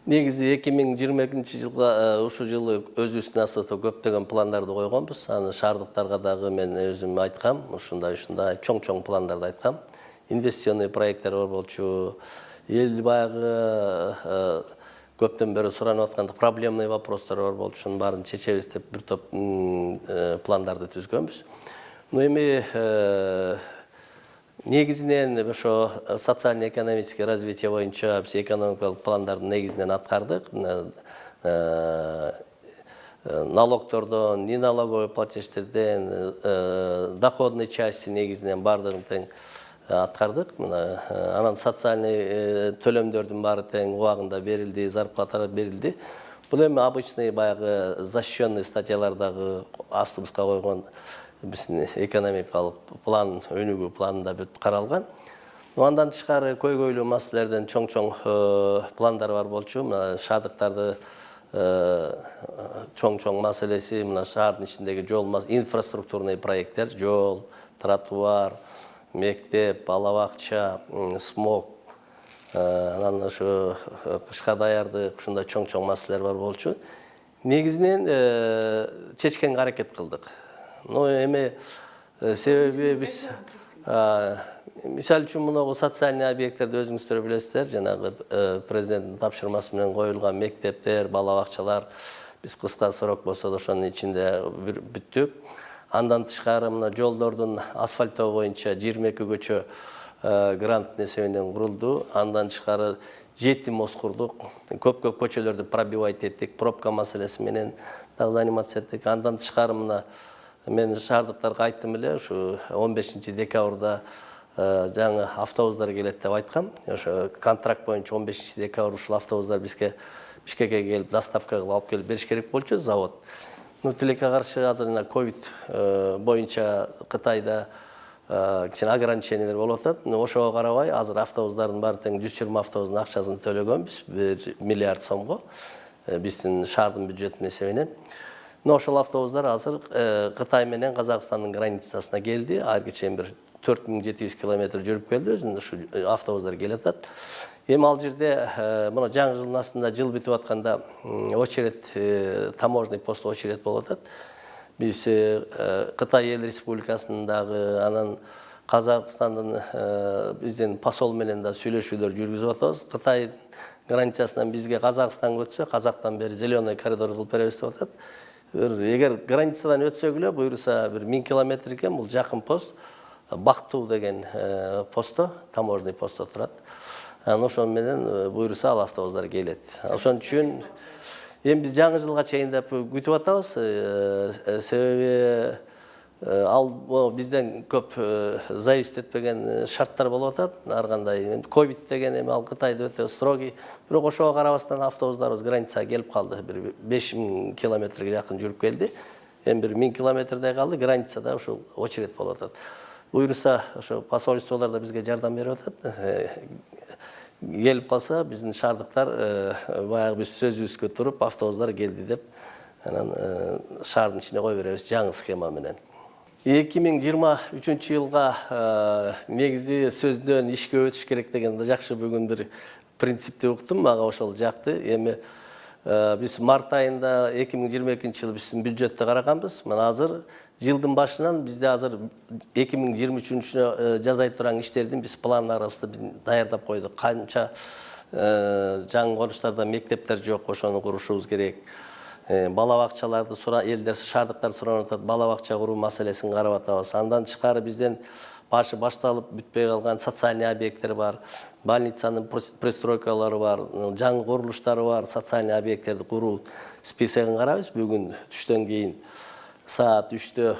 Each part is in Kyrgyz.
Негизи 2022 жылга ушу жылы өзүбүздүн асыта көптөгөн пландарды койгонбуз. Аны шаардыктарга дагы мен өзүм айткам. Ушундай чоң пландарды айткам. Инвестиционный проекттер бар болчу. Эл баягы көптөн бери суранып аткан проблемный вопростор бар болчу. Ушунун баарын чечебиз деп бир топ пландарды түзгөнбүз. Эми негизинен ошо социально-экономический развитие боюнча биз экономикалык пландардын негизинен аткардык. Налогтордон, неналоговый платежтерден, доходный части негизинен баардыгын тең аткардык. Анан социальный төлөмдөрдүн баары тең убагында берилди, зарплаталар берилди. Бул эми обычный баягы защищенный статьялардагы астыбызга койгон биздин экономикалык план, өнүгүү планында бүт каралган. Андан тышкары көйгөйлүү маселелерден чоң пландар бар болчу. Шаардыктарды чоң маселеси мына шаардын ичиндеги жол, инфраструктурный проекттер, жол, тротуар, мектеп, бала бакча, смог, анан ошо кышка даярдык, ушундай чоң маселелер бар болчу. Негизинен чечкенге аракет кылдык. Эми себеби биз мисалы үчүн мына социальный объекттерди өзүңүздөр билесиздер, жанагы президенттин тапшырмасы менен коюлган мектептер, бала бакчалар биз кыска срок болсо да ошонун ичинде бүттүк. Андан тышкары мына жолдордун асфальттоо боюнча 22 көчө грант эсебинен курулду. Андан тышкары 7 мост курдук. Көп көчөлөрдү пробивать эттик, пробка маселеси менен дагы заниматься эттик. Андан тышкары мына мен шаардыктарга айттым эле, ушу 15 декабрда жаңы автобустар келет деп айткам. Ошо контракт боюнча 15 декабрда ушул автобустар Бишкекке келип, доставка кылып алып келип бериш керек болчу завод. Тилекке каршы азыр ковид боюнча Кытайда кичине ограничениялер болуп атат. Ошого карабай азыр автобустардын баары тең 120 автобустун акчасын төлөгөнбүз, 1 миллиард сомго биздин шаардын бюджетинин эсебинен. Ошол автобустар азыр Кытай менен Казакстандын границасына келди. Айга чейин бир 4700 километр жүрүп келди, өзүнүн ушу автобустар келатат. Эми ал жерде мына жаңы жылдын астында жыл бүтүп атканда очередь, таможенный пост очередь болуп атат. Биз Кытай эл республикасындагы, анан Казакстандын биздин посол менен да сүйлөшүүлөр жүргүзүп атабыз. Кытай границасынан бизге Казакстанга өтсө, Казактан бери зеленый коридор кылып беребиз деп атат. Эгер границадан өтсөк эле буюрса бир 1000 километр экен, бул жакын пост. Бактуу деген посто, таможенный посто турат. Ошон менен буюрса ал автобустар келет. Ошон үчүн эми биз жаңы жылга чейин деп күтүп атабыз. Себеби ал бизден көп зависит этпеген шарттар болуп атат. Ар кандай ковид деген эми ал Кытайда өтө строгий. Бирок ошого карабастан автобустарыбыз границага келип калды. Бир 5000 километрге жакын жүрүп келди. Эми бир 1000 километрдей калды. Границада ушул очередь болуп атат. Буюрса ошо посольстволор да бизге жардам берип атат. Келип калса биздин шаардыктар баягы биз сөзүбүзгө туруп автобустар келди деп анан шаардын ичине кое беребиз жаңы схема менен. 2023 жылга негизи сөздөн ишке өтүш керек деген жакшы бүгүн бир принципти уктум, мага ошол жакты. Эми биз март айында 2022 жылы биздин бюджетти караганбыз. Мына азыр жылдын башынан бизде азыр 2023 жасай турган иштердин биз пландарыбызды даярдап койдук. Канча жаңы конуштарда мектептер жок, ошону курушубуз керек. Бала бакчаларды элдер, шаардыктар суранып атат, бала бакча куруу маселесин карап атабыз. Андан тышкары бизден башталып бүтпөй калган социальный объекттер бар, больницанын пристройкалары бар, жаңы курулуштары бар, социальный объекттерди куруу списогун карайбыз. Бүгүн түштөн кийин саат 3-тө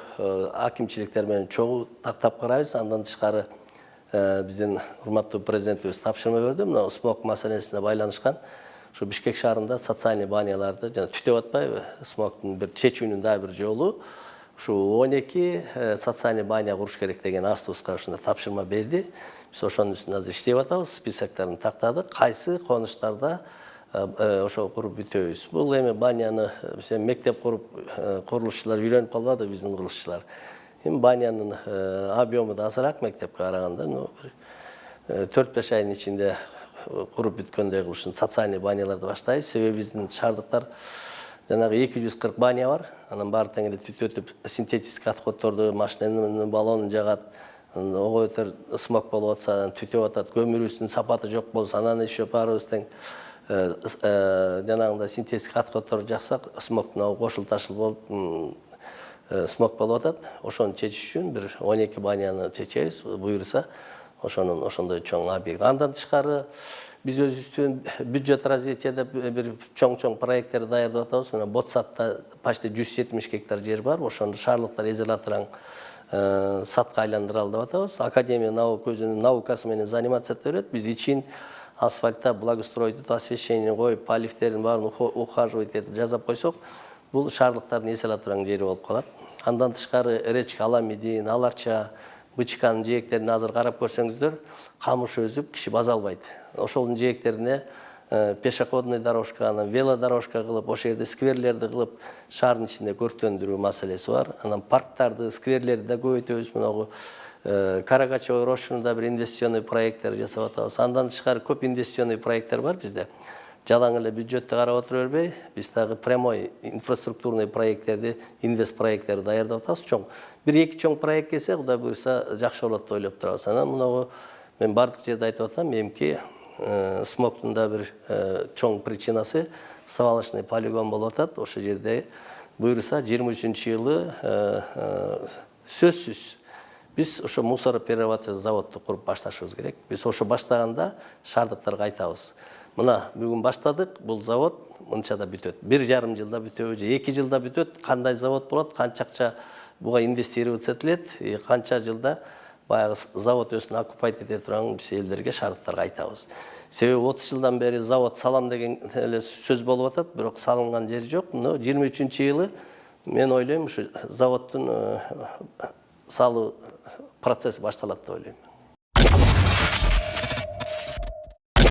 акимчиликтер менен чогуу тактап карайбыз. Андан тышкары биздин урматтуу президентибиз тапшырма берди. Мына смог маселесине байланышкан ушу Бишкек шаарында социальный баняларды жана түтөп атпайбы, смогтун бир чечүүнүн дагы бир жолу ушу 12 социальный баня куруш керек деген астыбызга ушундай тапшырма берди. Биз ошонун үстүндө азыр иштеп атабыз, списокторун тактадык. Кайсы конуштарда ошол куруп бүтөбүз. Бул эми баняны биз мектеп куруп курулушчулар үйрөнүп калбады, биздин курулушчулар. Эми банянын объему да азыраак мектепке караганда, 4-5 айдын ичинде куруп бүткөндөгү ушул социальный баняларды баштайбыз. Себеби биздин шаардыктар жанагы 240 баня бар. Анан баары тең эле түтөтүп синтетический отходдорду машинанын баллонун жагат. Ого өтөр смог болуп атса, түтөп атат. Көмүрүбүздүн сапаты жок болсо, анан еще баарыбыз тең жанагындай синтетический отходдор жаксак, смогдун кошул ташыл болуп смог болуп атат. Ошону чечиш үчүн бир 12 баняны чечебиз, буюрса, ошондой чоң объект. Андан тышкары биз өзүбүздүн бюджет развитияда бир чоң проекттерди даярдап атабыз. Мына Ботсатта почти 170 гектар жер бар. Ошону шаардыктар изоляторун сатка айландыралы деп атабыз. Академия наук өзүнүн наукасы менен заниматься ете берет. Биз ичин асфальтта благоустроить, освещение коюп, поливтердин баарын ухаживать этип жасап койсок, бул шаардыктардын изоляторунун жери болуп калат. Андан тышкары Речка, Аламедин, Аларча, Бычканын жээктерине азыр карап көрсөңүздөр, камыш өзүп, киши база албайт. Ошолдун жээктерине пешеходный дорожка, анан велодорожка кылып, ошол жерде скверлерди кылып, шаардын ичинде көрктөндүрүү маселеси бар. Анан парктарды, скверлерди да көбөйтөбүз. Мына Карагачевый рошунда бир инвестиционный проекттер жасап атабыз. Андан тышкары көп инвестиционный проекттер бар бизде. Жалаң эле бюджетти карап отура бербей, биз дагы прямой инфраструктурный проекттерди, инвест проекттерди даярдап атабыз. Чоң бир-эки чоң проект келсе, Кудай буйрса, жакшы болот деп ойлоп турабыз. Анан мына мен бардык жерде айтып атам, эмки смогдун да бир чоң причинасы свалочный полигон болуп атат. Ошол жерде буйрса 23-жылы сөзсүз биз ошо мусороперерабатывающий заводду куруп башташыбыз керек. Биз ошо баштаганда шаардыктарга айтабыз. Мына бүгүн баштадык, бул завод мынча да бүтөт. 1,5 жылда бүтөбү же 2 жылда бүтөт. Кандай завод болот, канча акча буга инвестироваться этилет, канча жылда баягы завод өзүн оккупайт эте турганын биз элдерге, шаардыктарга айтабыз. Себеби 30 жылдан бери завод салам деген эле сөз болуп атат, бирок салынган жери жок. Мына 23-жылы мен ойлойм ушу заводдун салуу процесси башталат деп ойлойм.